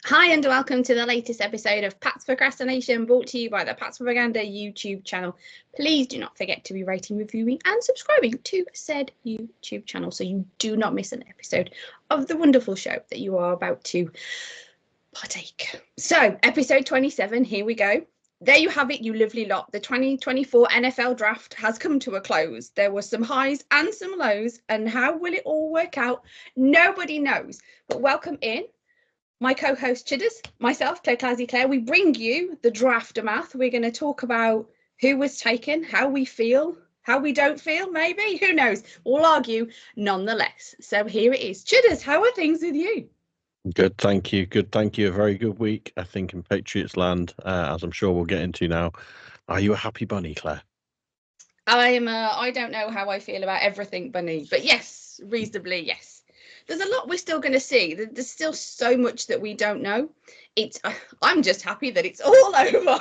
Hi and welcome to the latest episode of Pat's Procrastination, brought to you by the Pat's Propaganda YouTube channel. Please do not forget to be rating, reviewing and subscribing to said YouTube channel so you do not miss an episode of the wonderful show that you are about to partake. So, episode 27, here we go. There you have it, you lovely lot. The 2024 NFL draft has come to a close. There were some highs and some lows, and how will it all work out? Nobody knows. But welcome in my co-host Chudders, myself, Clazzy Clare. We bring you the draft math. We're going to talk about who was taken, how we feel, how we don't feel, maybe. Who knows? We'll argue nonetheless. So here it is. Chudders, how are things with you? Good, thank you. Good, thank you. A very good week, I think, in Patriots land, as I'm sure we'll get into now. Are you a happy bunny, Claire? I don't know how I feel about everything bunny, but yes, reasonably, yes. There's a lot we're still going to see. There's still so much that we don't know. I'm just happy that it's all over.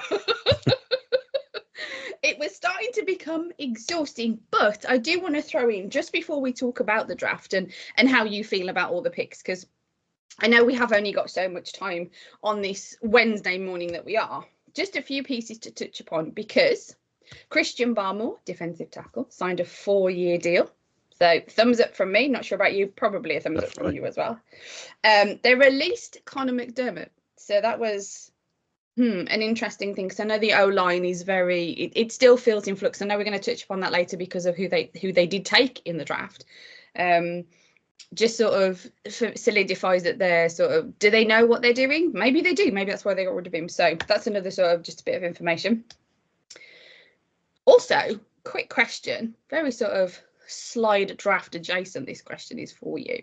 It was starting to become exhausting, but I do want to throw in, just before we talk about the draft and how you feel about all the picks, because I know we have only got so much time on this Wednesday morning that we are. Just a few pieces to touch upon, because Christian Barmore, defensive tackle, signed a 4-year deal. So thumbs up from me. Not sure about you. Probably a thumbs up from you as well. They released Connor McDermott. So that was an interesting thing, because I know the O-line is very, it still feels in flux. I know we're going to touch upon that later because of who they did take in the draft. Just sort of solidifies that they're sort of, do they know what they're doing? Maybe they do. Maybe that's why they got rid of him. So that's another sort of just a bit of information. Also, quick question, very sort of slide draft adjacent, this question is for you,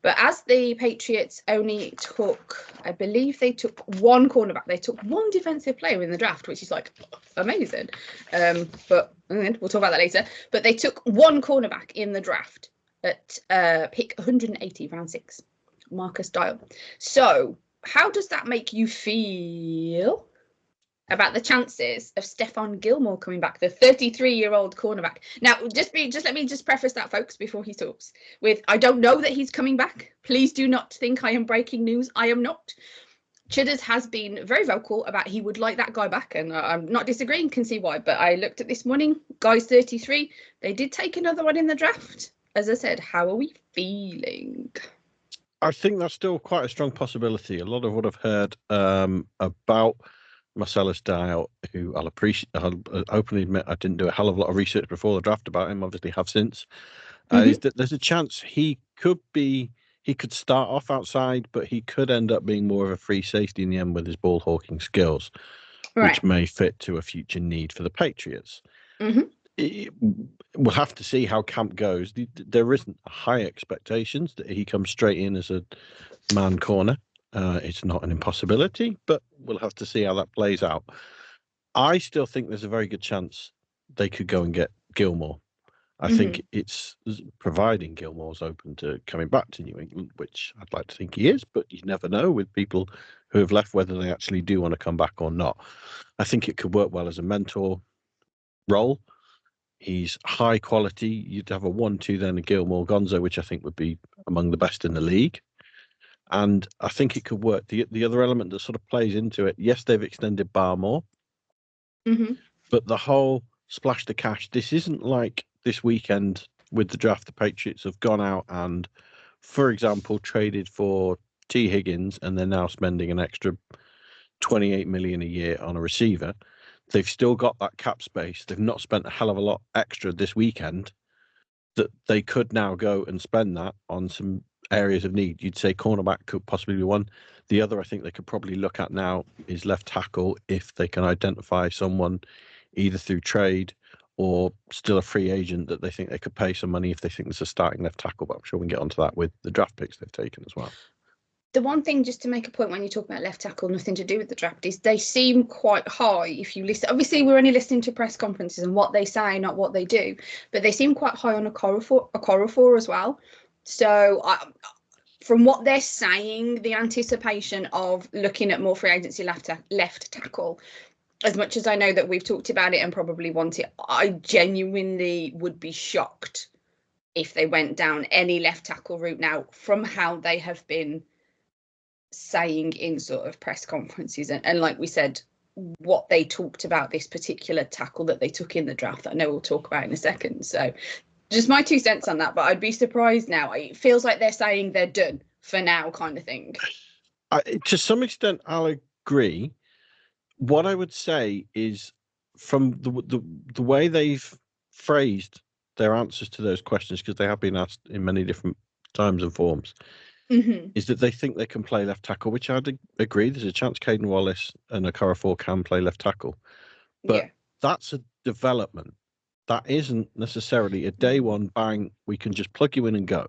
but as the Patriots only took, I believe they took one cornerback, they took one defensive player in the draft, which is like amazing, but we'll talk about that later. But they took one cornerback in the draft at pick 180, round 6, Marcus Dial. So how does that make you feel about the chances of Stephon Gilmore coming back, the 33-year-old cornerback? Now, let me preface that, folks, before he talks, with, I don't know that he's coming back. Please do not think I am breaking news. I am not. Chudders has been very vocal about he would like that guy back, and I'm not disagreeing, can see why. But I looked at this morning, guy's 33. They did take another one in the draft. As I said, how are we feeling? I think that's still quite a strong possibility. A lot of what I've heard about Marcellus Dial, who I'll openly admit I didn't do a hell of a lot of research before the draft about him, obviously have since, is that there's a chance he could start off outside, but he could end up being more of a free safety in the end with his ball hawking skills, right, which may fit to a future need for the Patriots. We'll have to see how camp goes. There isn't high expectations that he comes straight in as a man corner. It's not an impossibility, but we'll have to see how that plays out. I still think there's a very good chance they could go and get Gilmore. I think it's, providing Gilmore's open to coming back to New England, which I'd like to think he is, but you never know with people who have left whether they actually do want to come back or not. I think it could work well as a mentor role. He's high quality. You'd have a 1-2 then a Gilmore Gonzo, which I think would be among the best in the league. And I think it could work. The other element that sort of plays into it, yes, they've extended Barmore, but the whole splash the cash, this isn't like this weekend with the draft. The Patriots have gone out and, for example, traded for T. Higgins, and they're now spending an extra $28 million a year on a receiver. They've still got that cap space. They've not spent a hell of a lot extra this weekend that they could now go and spend that on some areas of need. You'd say cornerback could possibly be one. The other I think they could probably look at now is left tackle, if they can identify someone either through trade or still a free agent that they think they could pay some money if they think there's a starting left tackle. But I'm sure we can get onto that with the draft picks they've taken as well. The one thing, just to make a point when you talk about left tackle, nothing to do with the draft, is they seem quite high. If you listen, obviously we're only listening to press conferences and what they say, not what they do, but they seem quite high on a Okorafor as well. So from what they're saying, the anticipation of looking at more free agency left tackle, as much as I know that we've talked about it and probably want it, I genuinely would be shocked if they went down any left tackle route now from how they have been saying in sort of press conferences, and like we said, what they talked about this particular tackle that they took in the draft that I know we'll talk about in a second. So just my 2 cents on that, but I'd be surprised now. It feels like they're saying they're done for now, kind of thing. To some extent, I'll agree. What I would say is, from the way they've phrased their answers to those questions, because they have been asked in many different times and forms, is that they think they can play left tackle, which I'd agree. There's a chance Caden Wallace and Okorafor can play left tackle, but that's a development. That isn't necessarily a day one bang, we can just plug you in and go.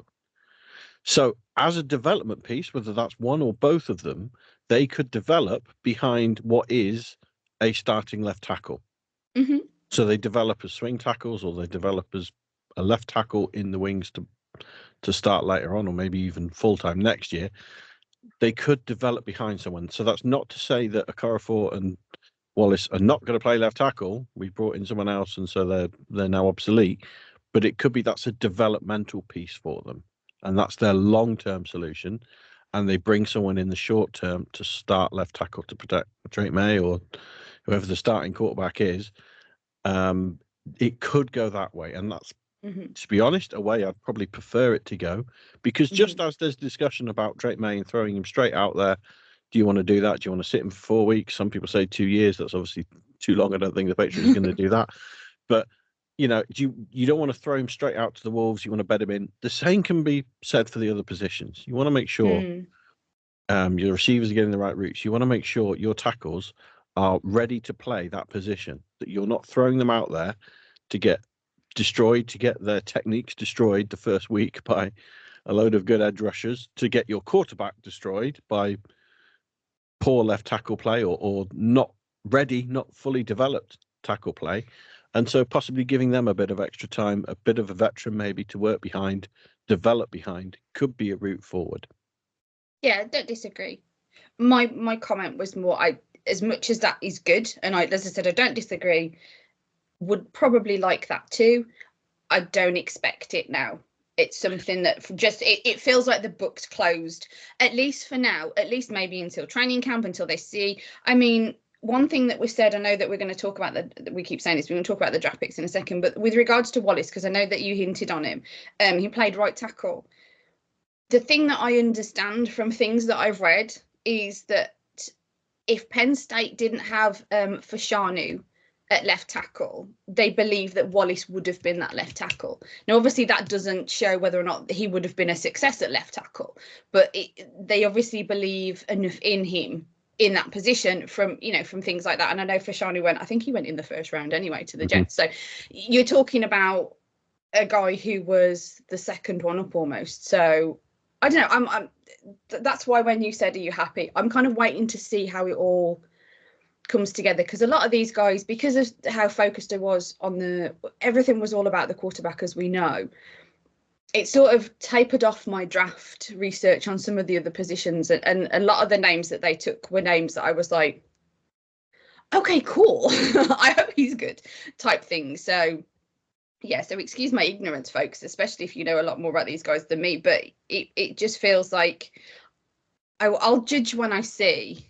So as a development piece, whether that's one or both of them, they could develop behind what is a starting left tackle. So they develop as swing tackles, or they develop as a left tackle in the wings to start later on, or maybe even full-time next year. They could develop behind someone. So that's not to say that Okorafor and Wallace are not going to play left tackle. We brought in someone else, and so they're now obsolete. But it could be that's a developmental piece for them, and that's their long-term solution. And they bring someone in the short term to start left tackle to protect Drake May or whoever the starting quarterback is. It could go that way, and that's, to be honest, a way I'd probably prefer it to go, because just as there's discussion about Drake May and throwing him straight out there, do you want to do that? Do you want to sit him for 4 weeks? Some people say 2 years. That's obviously too long. I don't think the Patriots are going to do that. But you don't want to throw him straight out to the Wolves. You want to bed him in. The same can be said for the other positions. You want to make sure your receivers are getting the right routes. You want to make sure your tackles are ready to play that position, that you're not throwing them out there to get destroyed, to get their techniques destroyed the first week by a load of good edge rushers, to get your quarterback destroyed by poor left tackle play or not ready, not fully developed tackle play. And so possibly giving them a bit of extra time, a bit of a veteran maybe to work behind, develop behind, could be a route forward. Yeah, I don't disagree. My comment was more, as much as that is good, and as I said, I don't disagree, would probably like that too. I don't expect it now. It's something that it feels like the book's closed, at least for now, at least maybe until training camp, until they see. I mean, one thing that was said, I know that we're going to talk about we keep saying this, we're going to talk about the draft picks in a second, but with regards to Wallace, because I know that you hinted on him, he played right tackle. The thing that I understand from things that I've read is that if Penn State didn't have Fashanu at left tackle, they believe that Wallace would have been that left tackle. Now, obviously, that doesn't show whether or not he would have been a success at left tackle, but they obviously believe enough in him in that position from things like that. And I know Fashanu I think he went in the first round anyway to the Jets. So you're talking about a guy who was the second one up almost. So I don't know. That's why when you said, are you happy? I'm kind of waiting to see how it all comes together, because a lot of these guys, because of how focused I was on everything was all about the quarterback, as we know, it sort of tapered off my draft research on some of the other positions, and a lot of the names that they took were names that I was like, okay, cool. I hope he's good type thing. So yeah, so excuse my ignorance, folks, especially if you know a lot more about these guys than me, but it just feels like I'll judge when I see,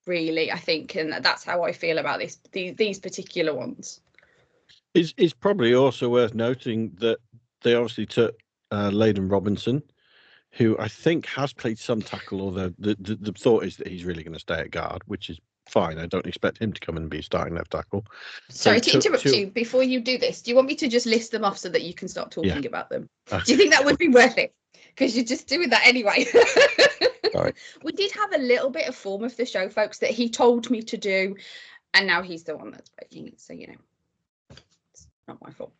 really, I think, and that's how I feel about these particular ones. It's probably also worth noting that they obviously took Layden Robinson, who I think has played some tackle, although the thought is that he's really going to stay at guard, which is fine. I don't expect him to come and be starting left tackle. Sorry to interrupt you. Before you do this, do you want me to just list them off so that you can start talking about them? Okay. Do you think that would be worth it? Because you're just doing that anyway. Right. We did have a little bit of form of the show, folks, that he told me to do, and now he's the one that's breaking it. So, it's not my fault.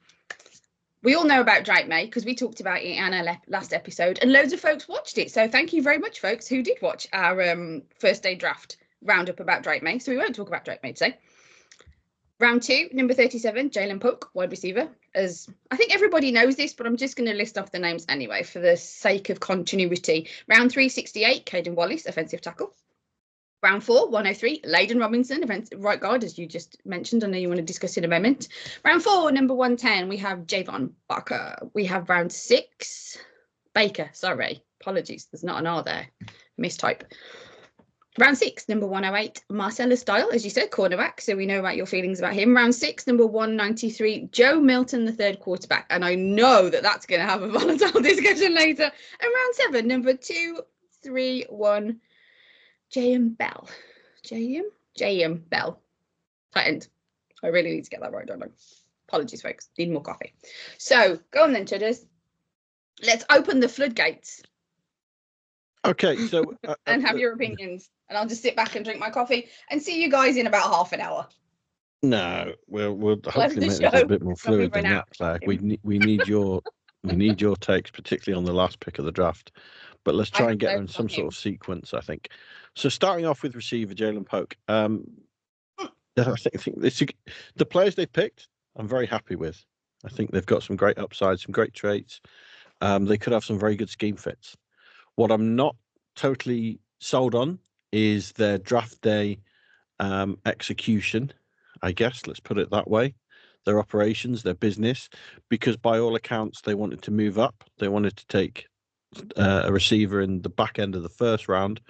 We all know about Drake May because we talked about it in our last episode, and loads of folks watched it. So thank you very much, folks, who did watch our first day draft roundup about Drake May. So we won't talk about Drake May today. Round 2, number 37, Jalen Polk, wide receiver. As I think everybody knows this, but I'm just going to list off the names anyway for the sake of continuity. Round 3, 68, Caden Wallace, offensive tackle. Round 4, 103, Layden Robinson, right guard, as you just mentioned. I know you want to discuss in a moment. Round 4, number 110, we have Javon Barker. We have round 6, Baker. Sorry, apologies, there's not an R there. Mistype. Round 6, number 108, Marcellus Dial, as you said, cornerback. So we know about your feelings about him. Round 6, number 193, Joe Milton, the third quarterback. And I know that that's going to have a volatile discussion later. And round 7, number 231, J.M. Bell. J.M. Bell. Tight end. I really need to get that right, don't I? Apologies, folks. Need more coffee. So go on then, Chudders. Let's open the floodgates. Okay, so and have your opinions. And I'll just sit back and drink my coffee and see you guys in about half an hour. No, we'll hopefully make this a bit more fluid than that, Claire. We need your takes, particularly on the last pick of the draft. But let's try and get them in some sort of sequence, I think. So starting off with receiver Jalen Polk. I think the players they picked, I'm very happy with. I think they've got some great upsides, some great traits. They could have some very good scheme fits. What I'm not totally sold on is their draft day execution, I guess. Let's put it that way. Their operations, their business, because by all accounts, they wanted to move up. They wanted to take a receiver in the back end of the first round,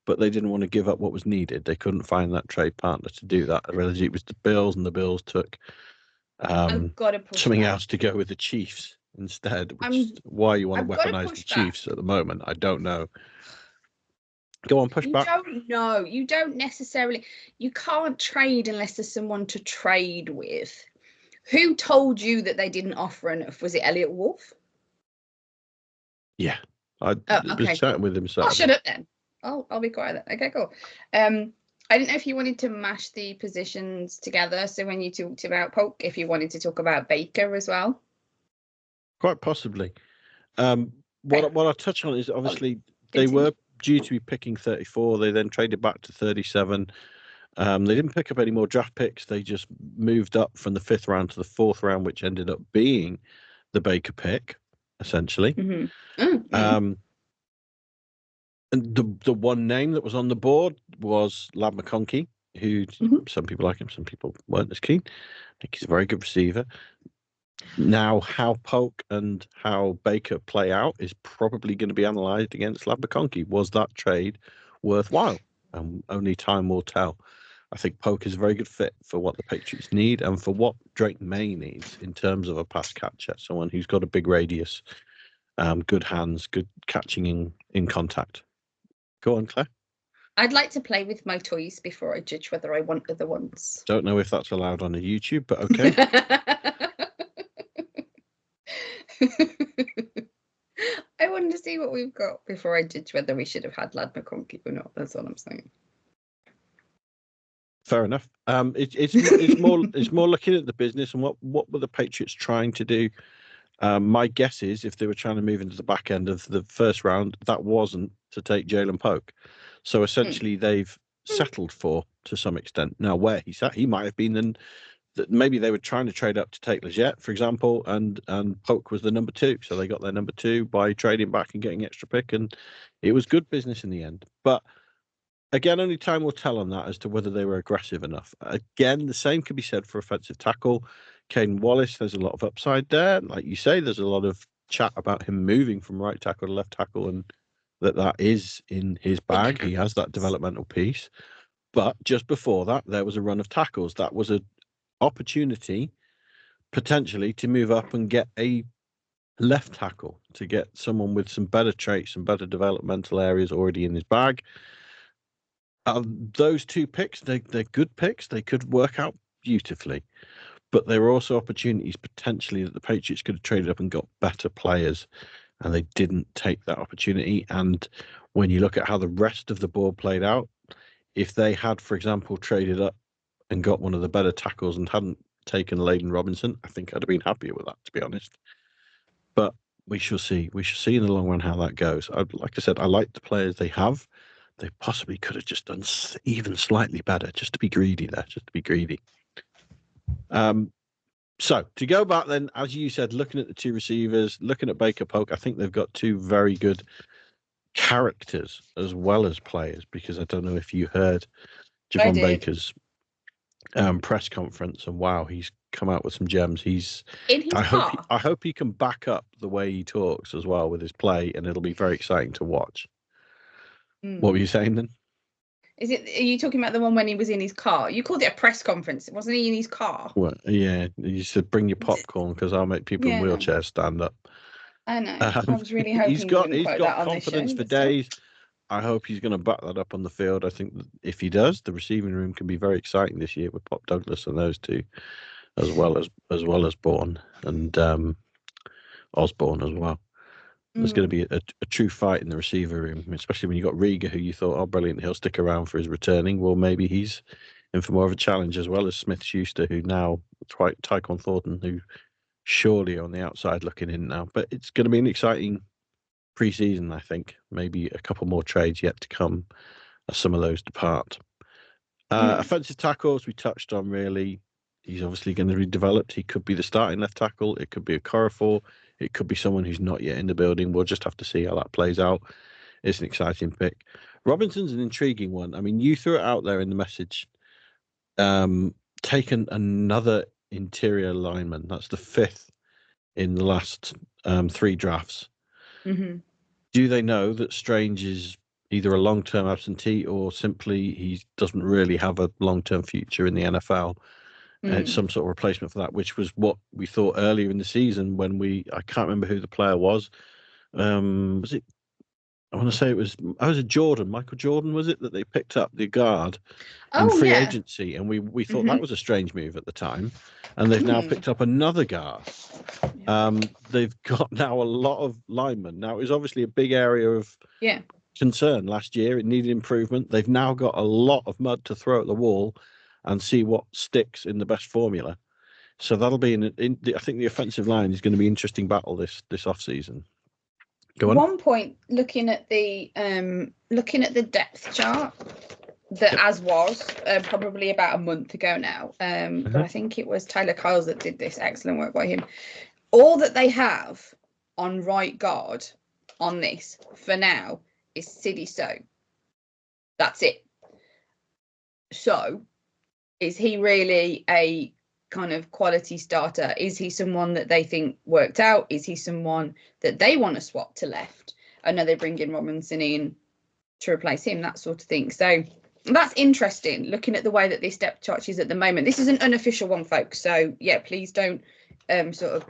but they didn't want to give up what was needed. They couldn't find that trade partner to do that. I realized it was the Bills, and the Bills took something else to go with the Chiefs instead, which is why you want to weaponize the Chiefs at the moment. I don't know. Go on, push back. You don't necessarily. You can't trade unless there's someone to trade with. Who told you that they didn't offer enough? Was it Elliot Wolf? Yeah, I was chatting with him. I'll shut up then. I'll be quiet then. Okay, cool. I didn't know if you wanted to mash the positions together. So when you talked about Polk, if you wanted to talk about Baker as well. Quite possibly. What I'll touch on is obviously they were due to be picking 34. They then traded back to 37. They didn't pick up any more draft picks. They just moved up from the 5th round to the 4th round, which ended up being the Baker pick, essentially. Mm-hmm. Mm-hmm. And the one name that was on the board was Lad McConkey, who some people like him, some people weren't as keen. I think he's a very good receiver. Now, how Polk and how Baker play out is probably going to be analysed against Lad McConkey. Was that trade worthwhile? Only time will tell. I think Polk is a very good fit for what the Patriots need and for what Drake May needs in terms of a pass catcher, someone who's got a big radius, good hands, good catching in contact. Go on, Claire. I'd like to play with my toys before I judge whether I want other ones. Don't know if that's allowed on a YouTube, but okay. I wanted to see what we've got before I judge whether we should have had Lad McConkey or not. That's all I'm saying. Fair enough. It's more looking at the business and what were the Patriots trying to do. My guess is if they were trying to move into the back end of the first round, that wasn't to take Jalen Polk. So essentially, they've settled for to some extent. Now, where he's at, he might have been maybe they were trying to trade up to take Leggett, for example, and Polk was the number 2, so they got their number 2 by trading back and getting extra pick, and it was good business in the end. But again, only time will tell on that as to whether they were aggressive enough. Again, the same could be said for offensive tackle. Caden Wallace, there's a lot of upside there. Like you say, there's a lot of chat about him moving from right tackle to left tackle, and that is in his bag. He has that developmental piece. But just before that, there was a run of tackles. That was an opportunity potentially to move up and get a left tackle, to get someone with some better traits and better developmental areas already in his bag. Those 2 picks, they're good picks. They could work out beautifully. But there were also opportunities potentially that the Patriots could have traded up and got better players, and they didn't take that opportunity. And when you look at how the rest of the board played out, if they had, for example, traded up and got one of the better tackles and hadn't taken Layden Robinson, I think I'd have been happier with that, to be honest. But we shall see. We shall see in the long run how that goes. Like I said, I like the players they have. They possibly could have just done even slightly better, just to be greedy there, just to be greedy. So to go back then, as you said, looking at the 2 receivers, looking at Baker Polk, I think they've got 2 very good characters as well as players, because I don't know if you heard Javon Baker's press conference, and wow, he's come out with some gems. I hope he can back up the way he talks as well with his play, and it'll be very exciting to watch. What were you saying then? Are you talking about the one when he was in his car? You called it a press conference. Wasn't he in his car? Well, yeah, you said bring your popcorn because I'll make people in Yeah. wheelchairs stand up. I know. I was really hoping He's you got wouldn't quote that on this confidence show, for but still. days. I hope he's going to back that up on the field. I think that if he does, the receiving room can be very exciting this year with Pop Douglas and those two, as well as Bourne and Osborne as well. There's going to be a true fight in the receiver room, especially when you got Riga, who you thought, oh, brilliant, he'll stick around for his returning. Well, maybe he's in for more of a challenge, as well as Smith Schuster, who now Tyquan Thornton, who surely on the outside looking in now. But it's going to be an exciting pre-season, I think. Maybe a couple more trades yet to come as some of those depart. Offensive tackles we touched on, really. He's obviously going to be developed. He could be the starting left tackle. It could be a Corafor. It could be someone who's not yet in the building. We'll just have to see how that plays out. It's an exciting pick. Robinson's an intriguing one. I mean, you threw it out there in the message. Taken another interior lineman. That's the 5th in the last 3 drafts. Mm-hmm. Do they know that Strange is either a long-term absentee or simply he doesn't really have a long-term future in the NFL? And it's some sort of replacement for that, which was what we thought earlier in the season when I can't remember who the player was. Was it? I want to say it was Jordan, Michael Jordan, was it, that they picked up the guard in free agency, and we thought that was a strange move at the time, and they've now picked up another guard. They've got now a lot of linemen. Now, it was obviously a big area of concern last year. It needed improvement. They've now got a lot of mud to throw at the wall and see what sticks in the best formula. So that'll be I think the offensive line is going to be an interesting battle this off season. Go on. One point, looking at the depth chart that as was probably about a month ago now, but I think it was Tyler Kyles that did this. Excellent work by him. All that they have on right guard on this for now is Sidney So. That's it. So, is he really a kind of quality starter? Is he someone that they think worked out? Is he someone that they want to swap to left? I know they bring in Robinson in to replace him, that sort of thing. So that's interesting, looking at the way that this depth chart is at the moment. This is an unofficial one, folks. So yeah, please don't sort of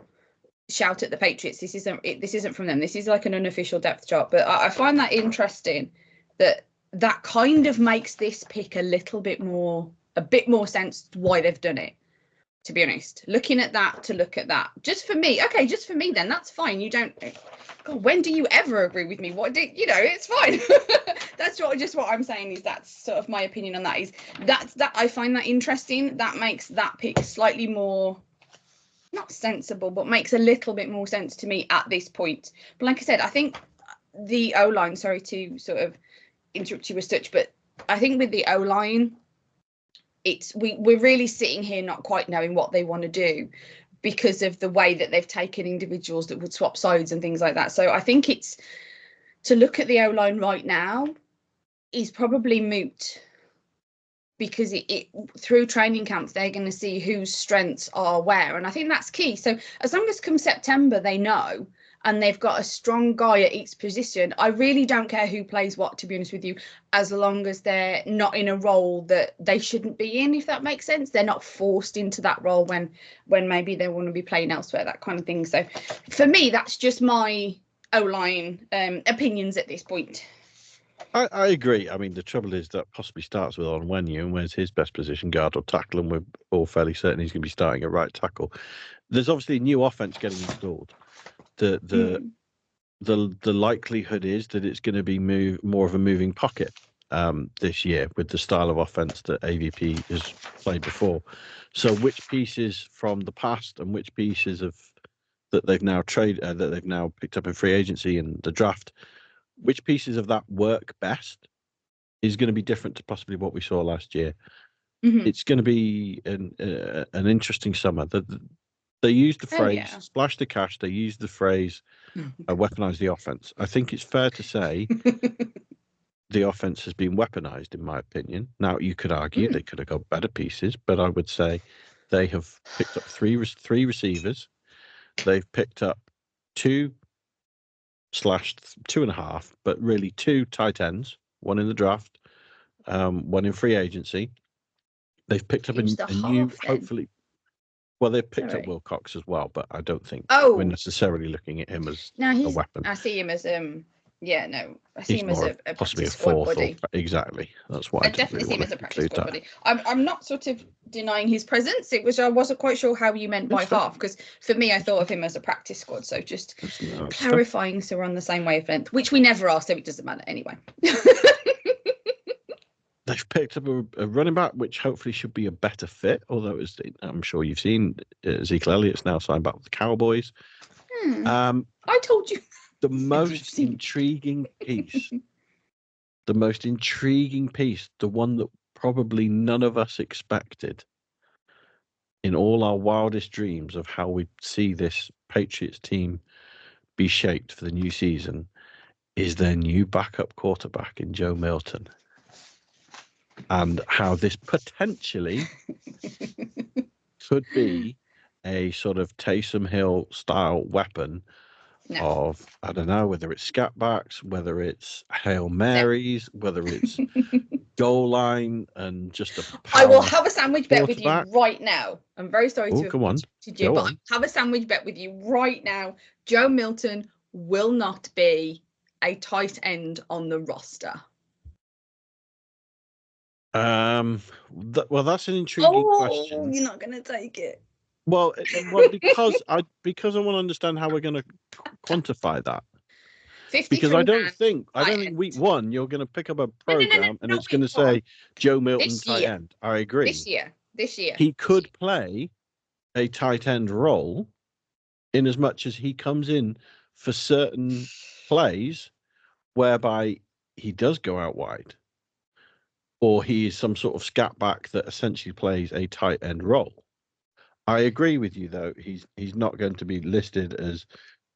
shout at the Patriots. This isn't from them. This is like an unofficial depth chart. But I find that interesting that kind of makes this pick a bit more sense why they've done it, to be honest. Looking at that to look at that. Just for me, then that's fine. You don't, God, when do you ever agree with me? It's fine. That's what I'm saying is that's sort of my opinion on that, is that I find that interesting. That makes that pick slightly more, not sensible, but makes a little bit more sense to me at this point. But like I said, I think the O-line, sorry to sort of interrupt you as such, but I think with the O-line, we're really sitting here not quite knowing what they want to do because of the way that they've taken individuals that would swap sides and things like that. So I think it's to look at the O-line right now is probably moot, because it through training camps they're going to see whose strengths are where, and I think that's key. So as long as come September they know and they've got a strong guy at each position, I really don't care who plays what, to be honest with you, as long as they're not in a role that they shouldn't be in, if that makes sense. They're not forced into that role when maybe they want to be playing elsewhere, that kind of thing. So for me, that's just my O-line opinions at this point. I agree. I mean, the trouble is that possibly starts with Onwenu, and where's his best position, guard or tackle, and we're all fairly certain he's going to be starting at right tackle. There's obviously a new offense getting installed. The likelihood is that it's going to be more of a moving pocket this year with the style of offense that AVP has played before. So which pieces from the past and which pieces that they've now picked up in free agency and the draft, which pieces of that work best is going to be different to possibly what we saw last year. It's going to be an interesting summer. They used the phrase splash the cash. They used the phrase weaponize the offense. I think it's fair to say the offense has been weaponized, in my opinion. Now, you could argue they could have got better pieces, but I would say they have picked up three receivers. They've picked up 2/2, but really 2 tight ends, one in the draft, when in free agency. They've picked up a Who's the new, half then? hopefully. Well, they've picked up Sorry. Wilcox as well, but I don't think Oh. we're necessarily looking at him as No, a weapon. I see him as yeah, no, I see He's him as more a possibly a practice squad fourth. buddy. Exactly. That's why I I didn't definitely really see him want as a to practice include squad that. buddy. I'm not sort of denying his presence. It was I wasn't quite sure how you meant by That's fair. half, because for me I thought of him as a practice squad. So just That's fair. clarifying so we're on the same wavelength, which we never are, so it doesn't matter anyway. They've picked up a running back, which hopefully should be a better fit. Although I'm sure you've seen Ezekiel Elliott's now signed back with the Cowboys. I told you. The most intriguing piece, the one that probably none of us expected in all our wildest dreams of how we see this Patriots team be shaped for the new season, is their new backup quarterback in Joe Milton. And how this potentially could be a sort of Taysom Hill style weapon of, I don't know, whether it's scat backs, whether it's Hail Marys, whether it's goal line and just a I will have a sandwich bet with you right now. I'm very sorry to come on. you, but I have a sandwich bet with you right now. Joe Milton will not be a tight end on the roster. Well, that's an intriguing question. You're not going to take it. Well, because I want to understand how we're going to quantify that. Because I don't think week one you're going to pick up a program and it's going to say Joe Milton tight end. I agree. This year he could play a tight end role in as much as he comes in for certain plays whereby he does go out wide, or he is some sort of scat back that essentially plays a tight end role. I agree with you, though. He's not going to be listed as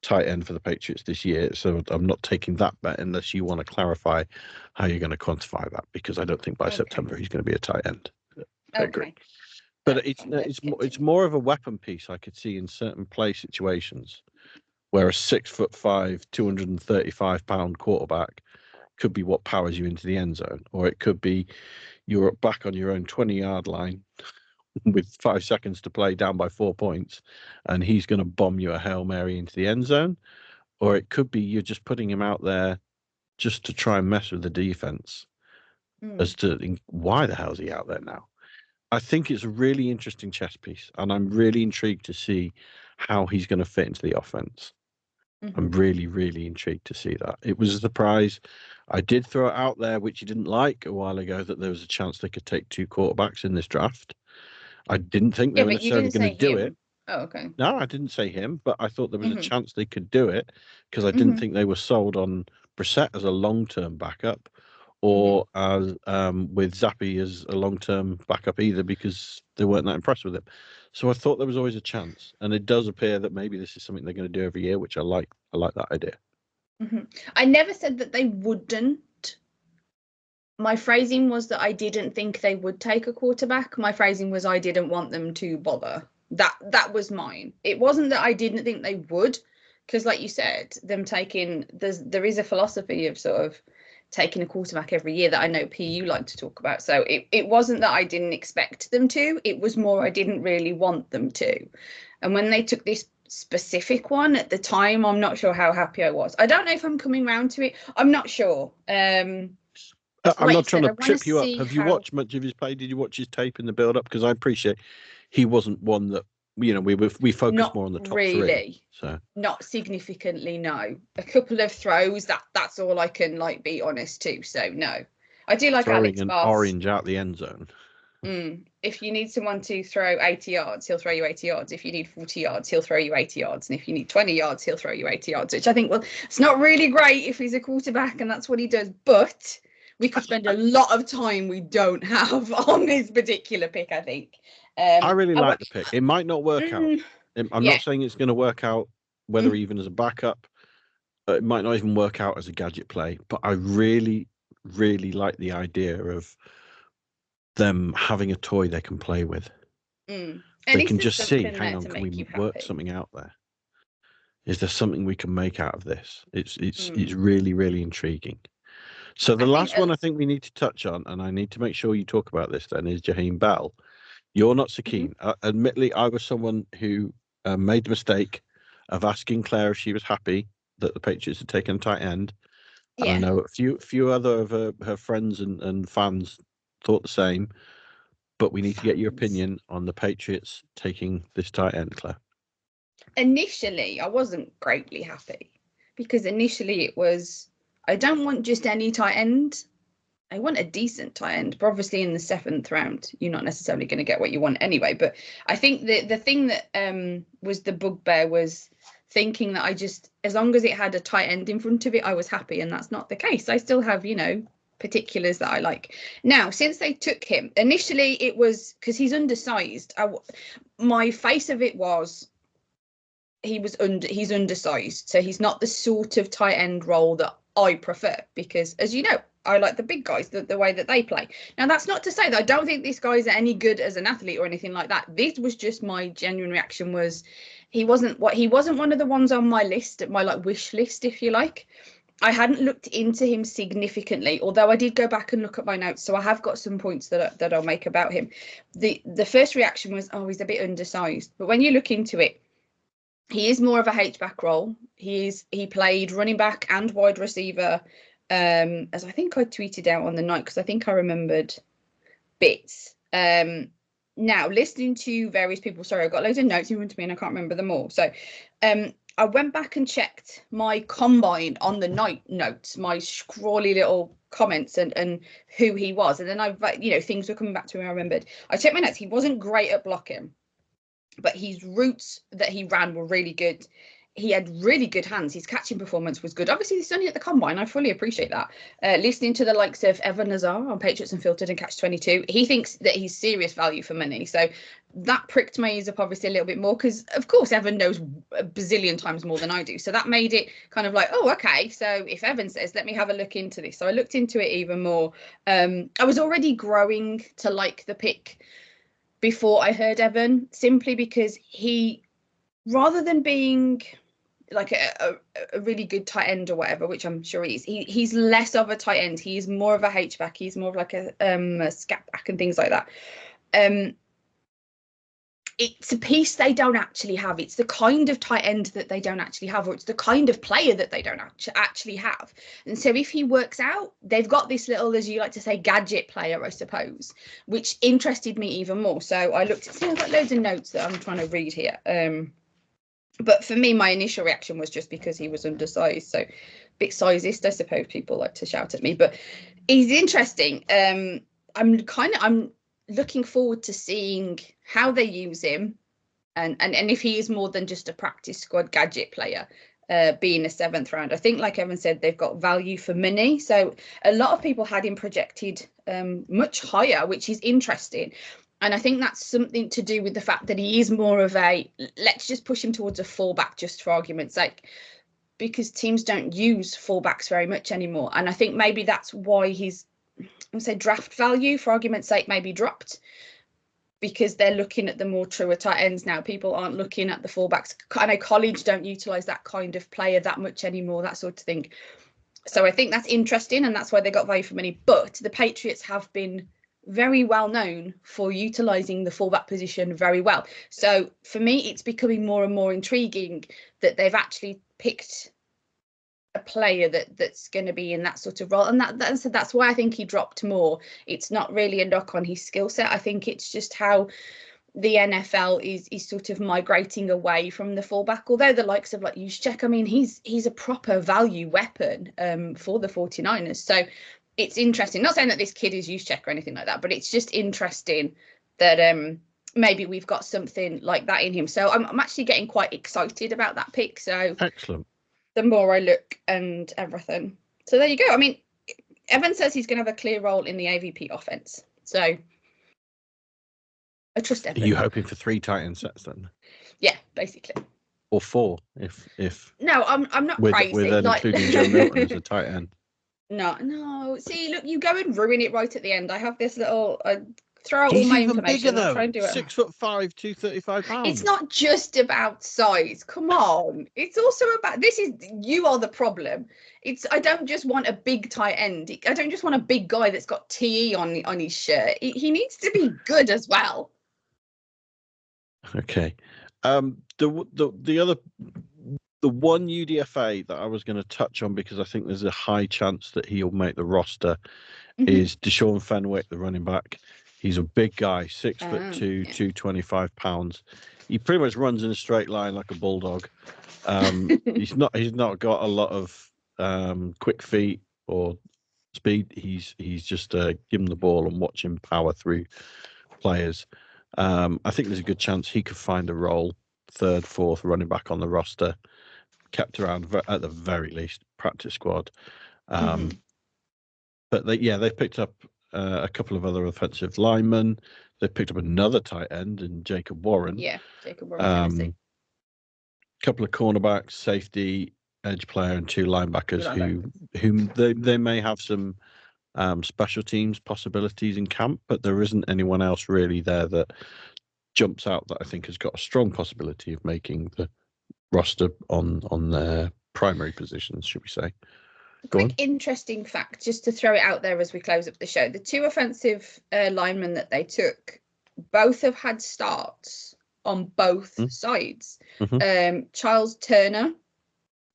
tight end for the Patriots this year, so I'm not taking that bet unless you want to clarify how you're going to quantify that, because I don't think by September he's going to be a tight end. I agree. But it's more of a weapon piece I could see in certain play situations where a 6'5", 235-pound quarterback could be what powers you into the end zone, or it could be you're back on your own 20-yard line with 5 seconds to play, down by 4 points, and he's going to bomb you a Hail Mary into the end zone, or it could be you're just putting him out there just to try and mess with the defense as to why the hell is he out there now. I think it's a really interesting chess piece, and I'm really intrigued to see how he's going to fit into the offense. I'm really, really intrigued to see that. It was a surprise. I did throw it out there, which you didn't like a while ago, that there was a chance they could take 2 quarterbacks in this draft. I didn't think they were necessarily going to do it. Oh, okay. No, I didn't say him, but I thought there was a chance they could do it, because I didn't think they were sold on Brissett as a long-term backup, or as with Zappi as a long-term backup either, because they weren't that impressed with him. So I thought there was always a chance, and it does appear that maybe this is something they're going to do every year, which I like. I like that idea. I never said that they wouldn't. My phrasing was that I didn't think they would take a quarterback. My phrasing was I didn't want them to bother. That was mine. It wasn't that I didn't think they would, because like you said, them taking there is a philosophy of sort of taking a quarterback every year that I know PU like to talk about. So it wasn't that I didn't expect them to. It was more I didn't really want them to. And when they took this specific one at the time, I'm not sure how happy I was. I don't know if I'm coming round to it. I'm not sure. I'm not trying to trip you up. Have you watched much of his play? Did you watch his tape in the build-up? Because I appreciate he wasn't one that, we focused more on the top three. So not significantly, no. A couple of throws, that's all I can be honest to. So no, I do like throwing Alex an Bass. orange out the end zone. If you need someone to throw 80 yards, he'll throw you 80 yards. If you need 40 yards, he'll throw you 80 yards. And if you need 20 yards, he'll throw you 80 yards, which I think, well, it's not really great if he's a quarterback and that's what he does. But we could spend a lot of time we don't have on this particular pick, I think. I really like the pick. It might not work out. I'm not saying it's going to work out, whether even as a backup. It might not even work out as a gadget play. But I really, really like the idea of them having a toy they can play with. They can just see, hang on, can we work something out there? Is there something we can make out of this? It's really, really intriguing. So the I think last one I think we need to touch on, and I need to make sure you talk about this then, is Jaheim Bell. You're not so keen. Admittedly, I was someone who made the mistake of asking Claire if she was happy that the Patriots had taken a tight end. And I know a few other of her friends and fans thought the same. But we need to get your opinion on the Patriots taking this tight end, Claire. Initially, I wasn't greatly happy because initially it was, I don't want just any tight end. I want a decent tight end, but obviously in the 7th round, you're not necessarily going to get what you want anyway. But I think the thing that was the bugbear was thinking that I just, as long as it had a tight end in front of it, I was happy, and that's not the case. I still have, particulars that I like. Now, since they took him, initially it was because he's undersized. My face of it was he's undersized, so he's not the sort of tight end role that I prefer, because as you know, I like the big guys, the way that they play. Now, that's not to say that I don't think this guy's any good as an athlete or anything like that. This was just my genuine reaction was he wasn't one of the ones on my list, my wish list, if you like. I hadn't looked into him significantly, although I did go back and look at my notes, so I have got some points that I'll make about him. The first reaction was, oh, he's a bit undersized. But when you look into it, he is more of a H-back role. He played running back and wide receiver, as I think I tweeted out on the night, because I think I remembered bits. Now, listening to various people, sorry, I've got loads of notes in front of me and I can't remember them all. So I went back and checked my combine on the night notes, my scrawly little comments and who he was. And then things were coming back to me. I remembered. I checked my notes. He wasn't great at blocking, but his routes that he ran were really good. He had really good hands. His catching performance was good. Obviously, he's only at the combine. I fully appreciate that. Listening to the likes of Evan Nazar on Patriots Unfiltered and Catch 22, he thinks that he's serious value for money. So that pricked my ears up obviously a little bit more because, of course, Evan knows a bazillion times more than I do. So that made it kind of like, oh, okay. So if Evan says, let me have a look into this. So I looked into it even more. I was already growing to like the pick before I heard Evan, simply because he, rather than being like a really good tight end or whatever, which I'm sure he's less of a tight end. He's more of a H-back. He's more of like a scat back and things like that. It's a piece they don't actually have. It's the kind of tight end that they don't actually have, or it's the kind of player that they don't actually have. And so if he works out, they've got this little, as you like to say, gadget player, I suppose, which interested me even more. So I looked at, see, I've got loads of notes that I'm trying to read here. But for me, my initial reaction was just because he was undersized. So a bit sizist, I suppose people like to shout at me, but he's interesting. I'm looking forward to seeing how they use him and if he is more than just a practice squad gadget player, being a 7th round. I think, like Evan said, they've got value for money. So a lot of people had him projected much higher, which is interesting. And I think that's something to do with the fact that he is more of a, let's just push him towards a fullback just for argument's sake, because teams don't use fullbacks very much anymore. And I think maybe that's why his, I would say, draft value, for argument's sake, maybe dropped, because they're looking at the more truer tight ends now. People aren't looking at the fullbacks. I know college don't utilise that kind of player that much anymore, that sort of thing. So I think that's interesting, and that's why they got value for money. But the Patriots have been very well known for utilising the fullback position very well. So for me, it's becoming more and more intriguing that they've actually picked a player that's going to be in that sort of role, and that's why I think he dropped more. It's not really a knock on his skill set. I think it's just how the NFL is sort of migrating away from the fullback. Although the likes of like Juszczyk, I mean, he's a proper value weapon for the 49ers. So it's interesting. Not saying that this kid is Juszczyk or anything like that, but it's just interesting that maybe we've got something like that in him. So I'm actually getting quite excited about that pick. So excellent. The more I look and everything. So there you go. I mean, Evan says he's going to have a clear role in the AVP offense. So I trust Evan. Are you hoping for 3 tight end sets then? Yeah, basically. Or 4 if No, I'm not crazy. With including Joe Milton as a tight end. No. See, look, you go and ruin it right at the end. I have this little throw out all He's my even bigger information. I'll try though. and do it. 6'5", 235 It's pounds. not just about size. Come on. It's also about you are the problem. I don't just want a big tight end. I don't just want a big guy that's got TE on his shirt. He needs to be good as well. Okay. The one UDFA that I was going to touch on, because I think there's a high chance that he'll make the roster, is Deshaun Fenwick, the running back. He's a big guy, 6'2", Yeah. 225 pounds. He pretty much runs in a straight line like a bulldog. He's not got a lot of quick feet or speed. He's just give him the ball and watch him power through players. I think there's a good chance he could find a role, third, fourth running back on the roster, kept around at the very least practice squad. But they've picked up a couple of other offensive linemen. They've picked up another tight end in Jacob Warren. Yeah, Jacob Warren, Tennessee. A couple of cornerbacks, safety, edge player, and two linebackers whom they may have some special teams possibilities in camp, but there isn't anyone else really there that jumps out that I think has got a strong possibility of making the roster on their primary positions, should we say. Quick interesting fact, just to throw it out there as we close up the show. The two offensive linemen that they took, both have had starts on both sides. Charles Turner,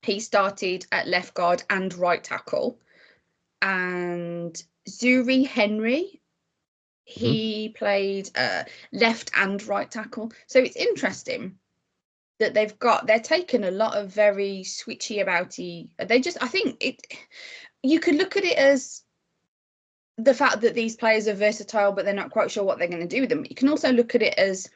he started at left guard and right tackle. And Zuri Henry, he played left and right tackle. So it's interesting that they're taking a lot of very switchy abouty. I think you could look at it as the fact that these players are versatile, but they're not quite sure what they're going to do with them. You can also look at it as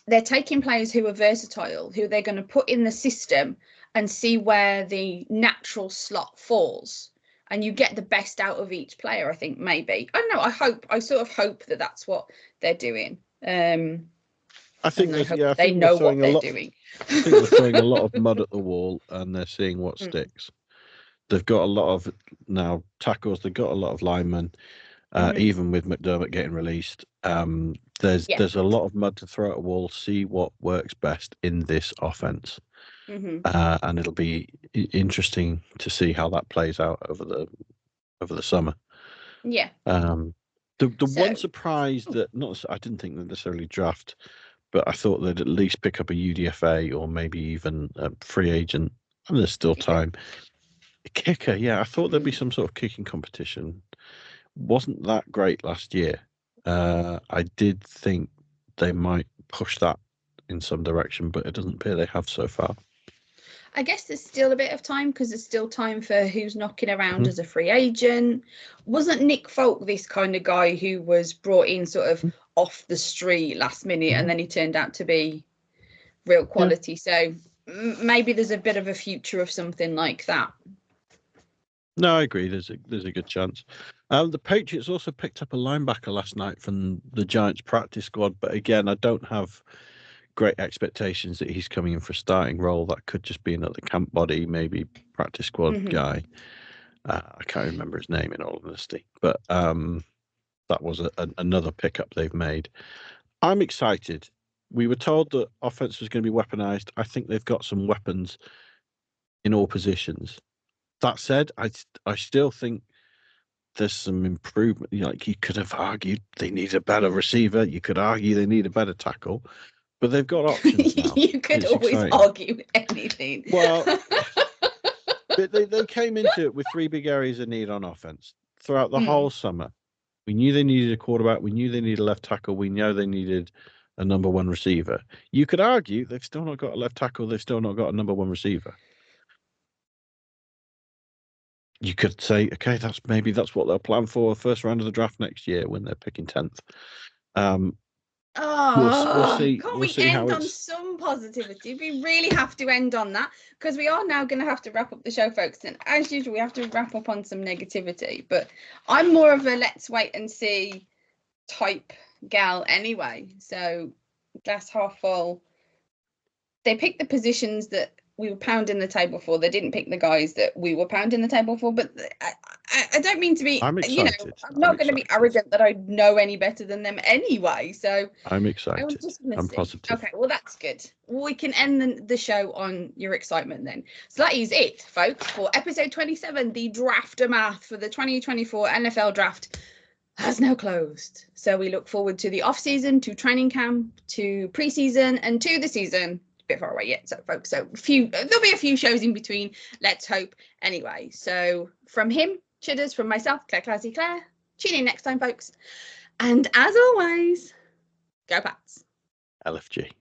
they're taking players who are versatile, who they're going to put in the system and see where the natural slot falls. And you get the best out of each player, I think, maybe. I don't know. I sort of hope that that's what they're doing. I think they know what they're doing. I think they're throwing a lot of mud at the wall and they're seeing what sticks. They've got a lot of now tackles. They've got a lot of linemen, even with McDermott getting released. There's a lot of mud to throw at a wall. See what works best in this offense, and it'll be interesting to see how that plays out over the summer. Yeah. One surprise that I didn't think they'd necessarily draft, but I thought they'd at least pick up a UDFA or maybe even a free agent. And there's still time. A kicker, I thought there'd be some sort of kicking competition. Wasn't that great last year. I did think they might push that in some direction, but it doesn't appear they have so far. I guess there's still a bit of time because there's still time for who's knocking around as a free agent. Wasn't Nick Folk this kind of guy who was brought in sort of off the street last minute and then he turned out to be real quality? So maybe there's a bit of a future of something like that. No, I agree. There's a good chance. The Patriots also picked up a linebacker last night from the Giants practice squad, but again, I don't have great expectations that he's coming in for a starting role. That could just be another camp body, maybe practice squad guy. I can't remember his name in all honesty, but that was another pickup they've made. I'm excited. We were told that offense was going to be weaponized. I think they've got some weapons in all positions. That said, I still think there's some improvement. Like you could have argued they need a better receiver. You could argue they need a better tackle, but they've got options now. You could always argue anything. Well, they came into it with three big areas of need on offense throughout the whole summer. We knew they needed a quarterback. We knew they needed a left tackle. We know they needed a number one receiver. You could argue they've still not got a left tackle. They've still not got a number one receiver. You could say, okay, that's what they'll plan for first round of the draft next year when they're picking 10th. We'll see. Can't we end on some positivity? We really have to end on that because we are now going to have to wrap up the show, folks. And as usual, we have to wrap up on some negativity. But I'm more of a let's wait and see type gal anyway. So glass half full. They picked the positions that we were pounding the table for. They didn't pick the guys that we were pounding the table for. But I don't mean to be, I'm excited. I'm not going to be arrogant that I know any better than them anyway. So I'm excited. I'm positive. Okay, well, that's good. We can end the show on your excitement then. So that is it, folks, for episode 27, the Draftermath for the 2024 NFL Draft has now closed. So we look forward to the off-season, to training camp, to pre-season, and to the season. Bit far away yet, so folks, there'll be a few shows in between, let's hope. Anyway, so from him, Chudders, from myself, Clazzy Clare, tune in next time, folks, and as always, go Pats. LFG.